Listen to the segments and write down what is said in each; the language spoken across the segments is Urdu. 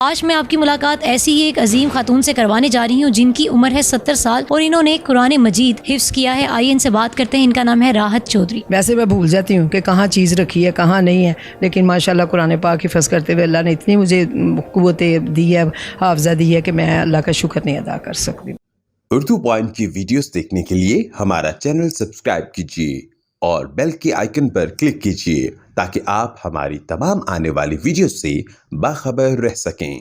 آج میں آپ کی ملاقات ایسی ہی ایک عظیم خاتون سے کروانے جا رہی ہوں جن کی عمر ہے 70 سال اور انہوں نے قرآن مجید حفظ کیا ہے۔ آئیے ان سے بات کرتے ہیں۔ ان کا نام ہے راحت چودھری۔ ویسے میں بھول جاتی ہوں کہ کہاں چیز رکھی ہے کہاں نہیں ہے، لیکن ماشاءاللہ قرآن پاک حفظ کرتے ہوئے اللہ نے اتنی مجھے قوتیں دی ہے، حافظہ دی ہے کہ میں اللہ کا شکر نہیں ادا کر سکتی۔ اردو پوائنٹ کی ویڈیوز دیکھنے کے لیے ہمارا چینل سبسکرائب کیجیے اور بیل کے آئیکن پر کلک کیجیے تاکہ آپ ہماری تمام آنے والی ویڈیوز سے باخبر رہ سکیں۔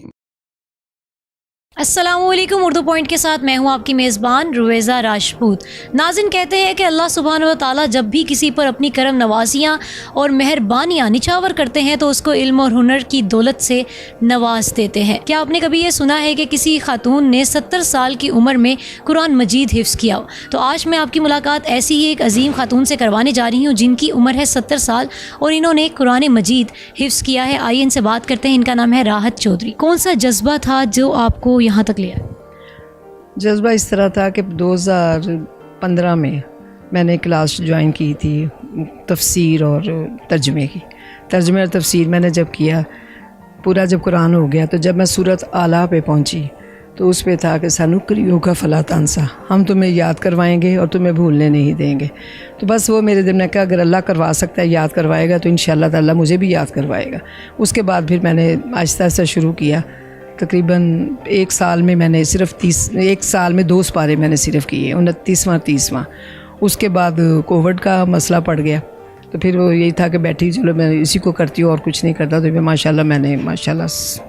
السلام علیکم، اردو پوائنٹ کے ساتھ میں ہوں آپ کی میزبان رویزہ راجپوت۔ ناظرین، کہتے ہیں کہ اللہ سبحانہ و تعالیٰ جب بھی کسی پر اپنی کرم نوازیاں اور مہربانیاں نچھاور کرتے ہیں تو اس کو علم اور ہنر کی دولت سے نواز دیتے ہیں۔ کیا آپ نے کبھی یہ سنا ہے کہ کسی خاتون نے 70 سال کی عمر میں قرآن مجید حفظ کیا ہو؟ تو آج میں آپ کی ملاقات ایسی ہی ایک عظیم خاتون سے کروانے جا رہی ہوں جن کی عمر ہے 70 سال اور انہوں نے قرآن مجید حفظ کیا ہے۔ آئیے ان سے بات کرتے ہیں۔ ان کا نام ہے راحت چودھری۔ کون سا جذبہ تھا جو آپ کو یہاں تک لیا؟ جذبہ اس طرح تھا کہ 2015 میں نے کلاس جوائن کی تھی تفسیر اور ترجمے کی۔ ترجمے اور تفسیر میں نے جب کیا، پورا جب قرآن ہو گیا، تو جب میں سورۃ اعلیٰ پہ پہنچی تو اس پہ تھا کہ سنقرئک فلا تنسیٰ، ہم تمہیں یاد کروائیں گے اور تمہیں بھولنے نہیں دیں گے۔ تو بس وہ میرے دل میں کہا اگر اللہ کروا سکتا ہے، یاد کروائے گا، تو انشاءاللہ تعالی مجھے بھی یاد کروائے گا۔ اس کے بعد پھر میں نے آہستہ آہستہ شروع کیا۔ تقریباً ایک سال میں نے صرف 2 سپارے میں نے صرف کیے، 29واں 30واں۔ اس کے بعد کووڈ کا مسئلہ پڑ گیا، تو پھر وہ یہی تھا کہ بیٹھی چلو میں اسی کو کرتی ہوں اور کچھ نہیں کرتا، تو پھر ماشاءاللہ میں نے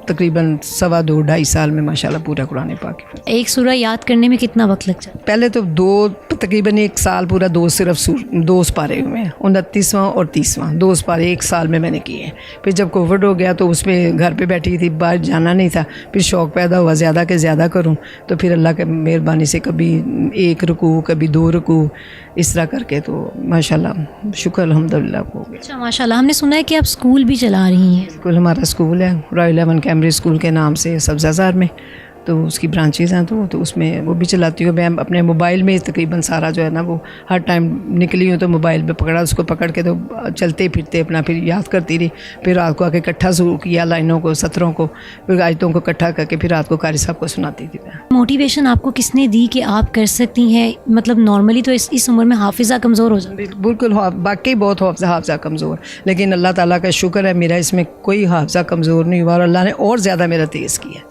تقریباً 2.5 سال میں ماشاءاللہ پورا قرآن پاک۔ ایک سورہ یاد کرنے میں کتنا وقت لگ جاتا؟ پہلے تو تقریباً 1 سال پورا صرف 2 سپارے ہوئے ہیں، 29واں اور 30واں 2 سپارے 1 سال میں نے کیے ہیں۔ پھر جب کووڈ ہو گیا تو اس میں گھر پہ بیٹھی تھی، باہر جانا نہیں تھا، پھر شوق پیدا ہوا زیادہ کہ زیادہ کروں، تو پھر اللہ کی مہربانی سے کبھی 1 رکوع کبھی 2 رکوع اس طرح کر کے، تو ماشاءاللہ شکر الحمدللہ ہو گیا۔ اچھا، ماشاءاللہ۔ ہم نے سنا ہے کہ آپ اسکول بھی چلا رہی ہیں۔ بالکل، ہمارا اسکول ہے رائل ایون کیمبرج اسکول کے نام سے سبزہ زار میں، تو اس کی برانچیز ہیں، تو اس میں وہ بھی چلاتی ہوں میں اپنے موبائل میں۔ تقریباً سارا جو ہے نا وہ ہر ٹائم نکلی ہوں تو موبائل پہ پکڑا، اس کو پکڑ کے تو چلتے پھرتے اپنا پھر یاد کرتی رہی۔ پھر رات کو آ کے اکٹھا کیا لائنوں کو، سطروں کو، پھر آیتوں کو اکٹھا کر کے پھر رات کو قاری صاحب کو سناتی تھی۔ موٹیویشن آپ کو کس نے دی کہ آپ کر سکتی ہیں؟ مطلب نارملی تو اس عمر میں حافظہ کمزور ہو جاتا ہے۔ بالکل، باقی بہت حافظہ کمزور، لیکن اللہ تعالیٰ کا شکر ہے میرا اس میں کوئی حافظہ کمزور نہیں ہوا، اور اللہ نے اور زیادہ میرا تیز کیا،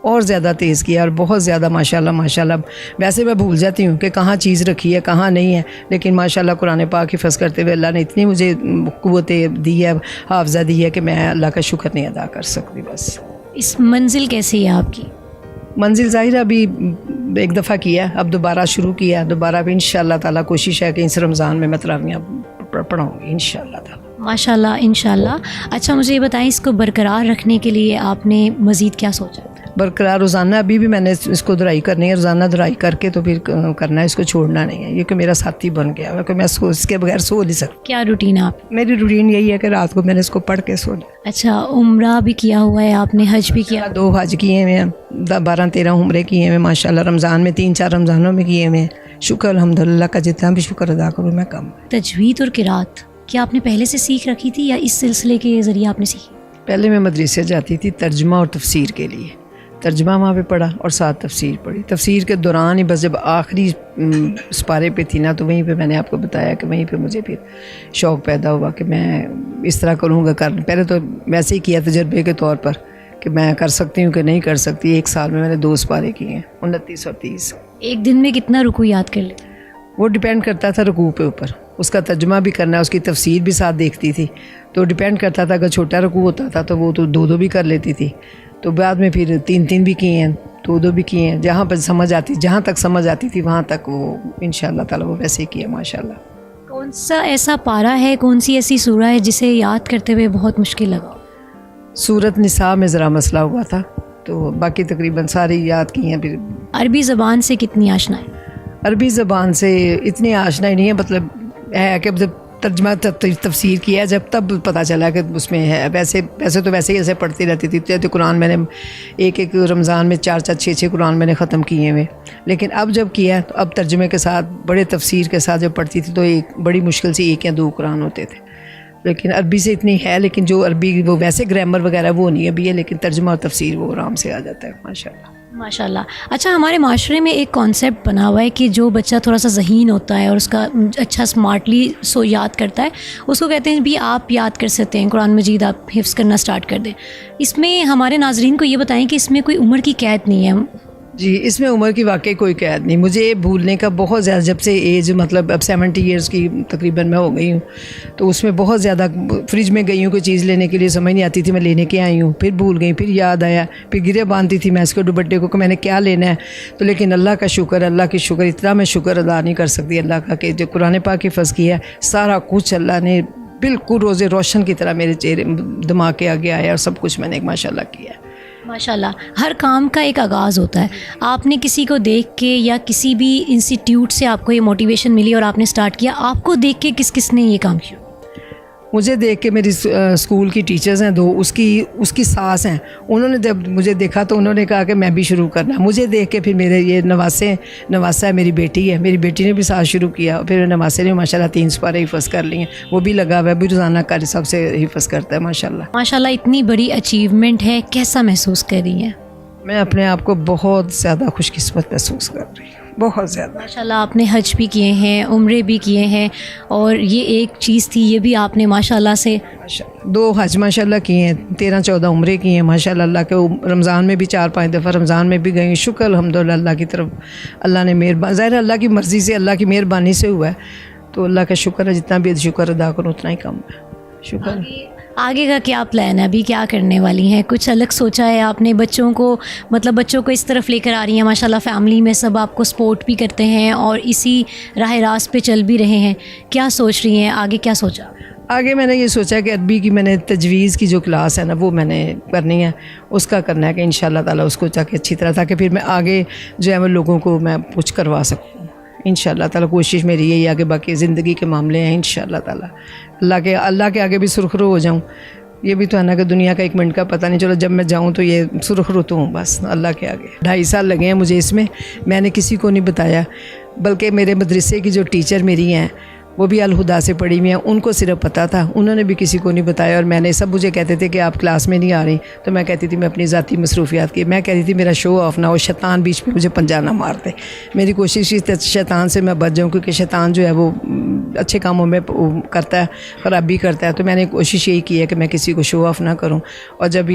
اور زیادہ تیز کیا، اور بہت زیادہ ماشاءاللہ۔ ویسے میں بھول جاتی ہوں کہ کہاں چیز رکھی ہے کہاں نہیں ہے، لیکن ماشاءاللہ قرآن پاک حفظ کرتے ہوئے اللہ نے اتنی مجھے قوتیں دی ہے، حافظہ دی ہے کہ میں اللہ کا شکر نہیں ادا کر سکتی۔ بس اس منزل کیسی ہے آپ کی؟ منزل ظاہر ابھی 1 دفعہ کیا، اب دوبارہ شروع کیا، دوبارہ بھی انشاءاللہ تعالیٰ کوشش ہے کہ اس رمضان میں تراویحاں پڑھاؤں گی انشاءاللہ تعالیٰ۔ ماشاءاللہ، انشاءاللہ۔ اچھا، مجھے یہ بتائیں اس کو برقرار رکھنے کے لیے آپ نے مزید کیا سوچا؟ برقرار روزانہ ابھی بھی میں نے اس کو دہرائی کرنی ہے، روزانہ دہرائی کر کے تو پھر کرنا ہے، اس کو چھوڑنا نہیں ہے۔ یہ کہ میرا ساتھی بن گیا ہے کہ میں اس کے بغیر سو نہیں سکتی۔ کیا روٹین ہے آپ؟ میری روٹین یہی ہے کہ رات کو میں نے اس کو پڑھ کے سونا۔ اچھا، عمرہ بھی کیا ہوا ہے آپ نے، حج بھی کیا؟ 2 حج کیے ہوئے ہیں، 12-13 عمرے کیے ہوئے ہیں ماشاءاللہ، رمضان میں 3-4 رمضانوں میں کیے ہوئے ہیں۔ شکر الحمدللہ کا جتنا بھی شکر ادا کروں میں کم۔ تجوید اور قرات کیا آپ نے پہلے سے سیکھ رکھی تھی یا اس سلسلے کے ذریعے آپ نے سیکھی؟ پہلے میں مدرسے جاتی تھی ترجمہ اور تفسیر کے لیے، ترجمہ وہاں پہ پڑھا اور ساتھ تفسیر پڑھی۔ تفسیر کے دوران ہی بس جب آخری سپارے پہ تھی نا، تو وہیں پہ میں نے آپ کو بتایا کہ وہیں پہ مجھے پھر شوق پیدا ہوا کہ میں اس طرح کروں گا۔ پہلے تو ویسے ہی کیا تجربے کے طور پر کہ میں کر سکتی ہوں کہ نہیں کر سکتی۔ 1 سال میں نے 2 سپارے کیے ہیں، 29 اور 30۔ ایک دن میں کتنا رکوع یاد کر لیتے؟ وہ ڈیپینڈ کرتا تھا رکوع پہ اوپر، اس کا ترجمہ بھی کرنا ہے، اس کی تفسیر بھی ساتھ دیکھتی تھی، تو ڈیپینڈ کرتا تھا۔ اگر چھوٹا رکوع ہوتا تھا تو وہ تو 2 بھی کر لیتی تھی، تو بعد میں پھر 3 بھی کیے ہیں، 2 بھی کیے ہیں، جہاں تک سمجھ آتی تھی وہاں تک وہ انشاءاللہ تعالیٰ وہ ویسے ہی کیا ماشاءاللہ۔ کون سا ایسا پارہ ہے، کون سی ایسی سورہ ہے جسے یاد کرتے ہوئے بہت مشکل لگا؟ سورۃ نساء میں ذرا مسئلہ ہوا تھا، تو باقی تقریباً ساری یاد کی ہیں۔ پھر عربی زبان سے کتنی آشنا ہے؟ عربی زبان سے اتنی آشنائی نہیں ہے، مطلب ہے کہ جب ترجمہ تفسیر کیا جب تب پتہ چلا کہ اس میں ہے۔ ویسے تو ویسے ہی ایسے پڑھتی رہتی تھی، تو قرآن میں نے ایک رمضان میں 4-4 6-6 قرآن میں نے ختم کیے ہوئے، لیکن اب جب کیا تو اب ترجمے کے ساتھ بڑے تفسیر کے ساتھ جب پڑھتی تھی تو ایک بڑی مشکل سے 1 یا 2 قرآن ہوتے تھے، لیکن عربی سے اتنی ہے، لیکن جو عربی وہ ویسے گرامر وغیرہ وہ نہیں ابھی ہے، لیکن ترجمہ اور تفسیر وہ آرام سے آ جاتا ہے ماشاءاللہ۔ ماشاء اللہ۔ اچھا، ہمارے معاشرے میں ایک کانسیپٹ بنا ہوا ہے کہ جو بچہ تھوڑا سا ذہین ہوتا ہے اور اس کا اچھا اسمارٹلی یاد کرتا ہے، اس کو کہتے ہیں بھی آپ یاد کر سکتے ہیں، قرآن مجید آپ حفظ کرنا سٹارٹ کر دیں۔ اس میں ہمارے ناظرین کو یہ بتائیں کہ اس میں کوئی عمر کی قید نہیں ہے؟ جی، اس میں عمر کی واقعی کوئی قید نہیں۔ مجھے بھولنے کا بہت زیادہ، جب سے ایج مطلب اب 70 ایئرس کی تقریباً میں ہو گئی ہوں، تو اس میں بہت زیادہ فریج میں گئی ہوں کوئی چیز لینے کے لیے، سمجھ نہیں آتی تھی، میں لینے کے آئی ہوں، پھر بھول گئی، پھر یاد آیا، پھر گرے باندھتی تھی میں اس کو دوپٹے کو کہ میں نے کیا لینا ہے۔ تو لیکن اللہ کا شکر، اللہ کی شکر، اتنا میں شکر ادا نہیں کر سکتی اللہ کا کہ جو قرآن پاک حفظ کیا ہے، سارا کچھ اللہ نے بالکل روز روشن کی طرح میرے چہرے دماغ کے آگے آیا، اور سب کچھ میں نے ماشاءاللہ کیا ہے۔ ماشاءاللہ۔ ہر کام کا ایک آغاز ہوتا ہے۔ آپ نے کسی کو دیکھ کے یا کسی بھی انسٹیٹیوٹ سے آپ کو یہ موٹیویشن ملی اور آپ نے سٹارٹ کیا، آپ کو دیکھ کے کس کس نے یہ کام کیا؟ مجھے دیکھ کے میری اسکول کی ٹیچرز ہیں دو، اس کی ساس ہیں، انہوں نے جب مجھے دیکھا تو انہوں نے کہا کہ میں بھی شروع کرنا۔ مجھے دیکھ کے پھر میرے یہ نواسہ ہے، میری بیٹی ہے، میری بیٹی نے بھی ساتھ شروع کیا، پھر نواسے نے ماشاءاللہ 3 سپارے حفظ کر لی ہیں، وہ بھی لگا ہوا ہے، بھی روزانہ قاری صاحب سے حفظ کرتا ہے ماشاءاللہ۔ ماشاءاللہ، اتنی بڑی اچیومنٹ ہے، کیسا محسوس کر رہی ہیں؟ میں اپنے آپ کو بہت زیادہ خوش قسمت محسوس کر رہی ہوں، بہت زیادہ۔ ماشاءاللہ، آپ نے حج بھی کیے ہیں، عمرے بھی کیے ہیں، اور یہ ایک چیز تھی، یہ بھی آپ نے ماشاءاللہ سے 2 حج ماشاءاللہ کیے ہیں، 13-14 عمرے کیے ہیں ماشاءاللہ۔ اللہ کے رمضان میں بھی 4-5 دفعہ رمضان میں بھی گئی، شکر الحمدللہ اللہ کی طرف، اللہ نے مہربانی، ظاہر اللہ کی مرضی سے، اللہ کی مہربانی سے ہوا ہے، تو اللہ کا شکر ہے، جتنا بھی شکر ادا کروں اتنا ہی کم ہے، شکر۔ آگے کا کیا پلان ہے؟ ابھی کیا کرنے والی ہیں؟ کچھ الگ سوچا ہے آپ نے؟ بچوں کو اس طرف لے کر آ رہی ہیں ماشاءاللہ، فیملی میں سب آپ کو سپورٹ بھی کرتے ہیں اور اسی راہ راست پہ چل بھی رہے ہیں، کیا سوچ رہی ہیں آگے؟ کیا سوچا؟ آگے میں نے یہ سوچا کہ عربی کی میں نے تجویز کی جو کلاس ہے نا، وہ میں نے کرنی ہے، اس کا کرنا ہے کہ انشاءاللہ تعالیٰ اس کو جا کے اچھی طرح، تاکہ پھر میں آگے جو ہے وہ لوگوں کو میں کچھ کروا سکوں انشاءاللہ تعالیٰ۔ کوشش میری یہی ہے کہ باقی زندگی کے معاملے ہیں انشاءاللہ تعالیٰ اللہ کے آگے بھی سرخرو ہو جاؤں۔ یہ بھی تو ہے نا کہ دنیا کا 1 منٹ کا پتہ نہیں، چلو جب میں جاؤں تو یہ سرخرو تو ہوں بس اللہ کے آگے۔ 2.5 سال لگے ہیں مجھے اس میں نے کسی کو نہیں بتایا، بلکہ میرے مدرسے کی جو ٹیچر میری ہیں، وہ بھی الہدا سے پڑھی ہوئی ہیں، ان کو صرف پتہ تھا، انہوں نے بھی کسی کو نہیں بتایا، اور میں نے سب مجھے کہتے تھے کہ آپ کلاس میں نہیں آ رہی، تو میں کہتی تھی میں اپنی ذاتی مصروفیات کی، میں کہتی تھی میرا شو آف نہ ہو، شیطان بیچ میں مجھے پنجہ نہ مار دے۔ میری کوشش اس شیطان سے میں بچ جاؤں، کیونکہ شیطان جو ہے وہ اچھے کاموں میں کرتا ہے، خرابی کرتا ہے، تو میں نے کوشش یہی کی ہے کہ میں کسی کو شو آف نہ کروں۔ اور جب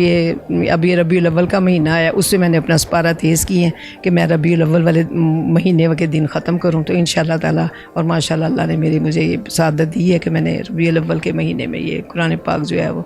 اب یہ ربیع الاول کا مہینہ آیا، اس سے میں نے اپنا سپارہ تیز کی ہے کہ میں ربیع الاول والے مہینے کے دن ختم کروں، تو انشاءاللہ تعالیٰ، اور ماشاءاللہ اللہ نے مجھے یہ سعادت دی ہے کہ میں نے ربیع الاول کے مہینے میں یہ قرآن پاک جو ہے وہ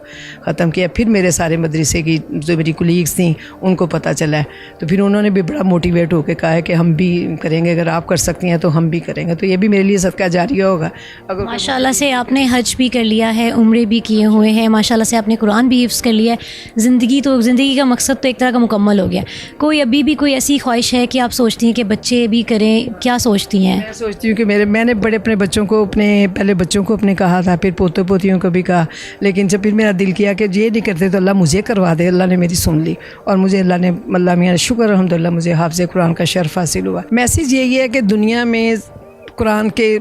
ختم کیا۔ پھر میرے سارے مدرسے کی جو میری کولیگس تھیں ان کو پتہ چلا ہے، تو پھر انہوں نے بھی بڑا موٹیویٹ ہو کے کہا ہے کہ ہم بھی کریں گے، اگر آپ کر سکتی ہیں تو ہم بھی کریں گے، تو یہ بھی میرے لیے صدقہ جاریہ ہوگا۔ اگر ماشاءاللہ سے آپ نے حج بھی کر لیا ہے، عمرے بھی کیے ہوئے ہیں، ماشاءاللہ سے آپ نے قرآن بھی حفظ کر لیا ہے، زندگی کا مقصد تو ایک طرح کا مکمل ہو گیا۔ کوئی ابھی بھی کوئی ایسی خواہش ہے کہ آپ سوچتی ہیں کہ بچے بھی کریں؟ کیا سوچتی ہیں؟ میں سوچتی ہوں کہ میں نے بڑے اپنے بچوں کو پہلے بچوں کو اپنے کہا تھا، پھر پوتوں پوتیوں کو بھی کہا، لیکن جب پھر میرا دل کیا کہ یہ نہیں کرتے تو اللہ مجھے کروا دے، اللہ نے میری سن لی، اور مجھے اللہ میاں شکر الحمدللہ مجھے حافظ قرآن کا شرف حاصل ہوا۔ میسیج یہی ہے کہ دنیا میں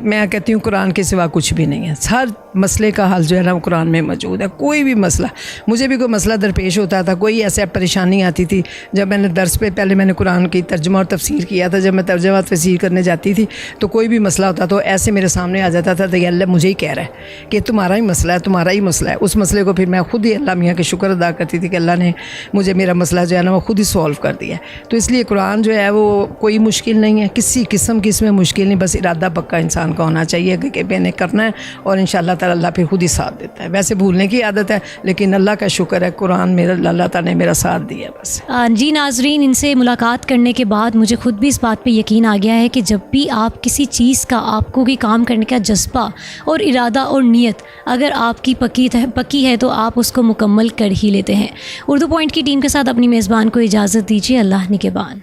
میں کہتی ہوں قرآن کے سوا کچھ بھی نہیں ہے، ہر مسئلے کا حل جو ہے نا وہ قرآن میں موجود ہے۔ کوئی بھی مسئلہ، مجھے بھی کوئی مسئلہ درپیش ہوتا تھا، کوئی ایسے پریشانی آتی تھی، جب میں نے درس پہ پہلے میں نے قرآن کی ترجمہ اور تفسیر کیا تھا، جب میں ترجمہ اور تفسیر کرنے جاتی تھی تو کوئی بھی مسئلہ ہوتا تو ایسے میرے سامنے آ جاتا تھا، تو یہ اللہ مجھے ہی کہہ رہا ہے کہ تمہارا ہی مسئلہ ہے، تمہارا ہی مسئلہ ہے۔ اس مسئلے کو پھر میں خود ہی اللہ میاں کے شکر ادا کرتی تھی کہ اللہ نے مجھے میرا مسئلہ جو ہے نا وہ خود ہی سولو کر دیا ہے۔ تو اس لیے قرآن جو ہے وہ کوئی مشکل نہیں ہے، کسی قسم کی اس میں مشکل نہیں، بس ارادہ پکا انسان کا ہونا چاہیے کہ میں نے کرنا ہے، اور انشاءاللہ تعالی اللہ پھر خود ہی ساتھ دیتا ہے۔ ویسے بھولنے کی عادت ہے، لیکن اللہ کا شکر ہے قرآن میرا اللہ تعالی نے میرا ساتھ دیا ہے بس۔ جی ناظرین، ان سے ملاقات کرنے کے بعد مجھے خود بھی اس بات پہ یقین آ گیا ہے کہ جب بھی آپ کسی چیز کا، آپ کو کوئی کام کرنے کا جذبہ اور ارادہ اور نیت اگر آپ کی پکی ہے تو آپ اس کو مکمل کر ہی لیتے ہیں۔ اردو پوائنٹ کی ٹیم کے ساتھ اپنی میزبان کو اجازت دیجیے، اللہ نگہبان۔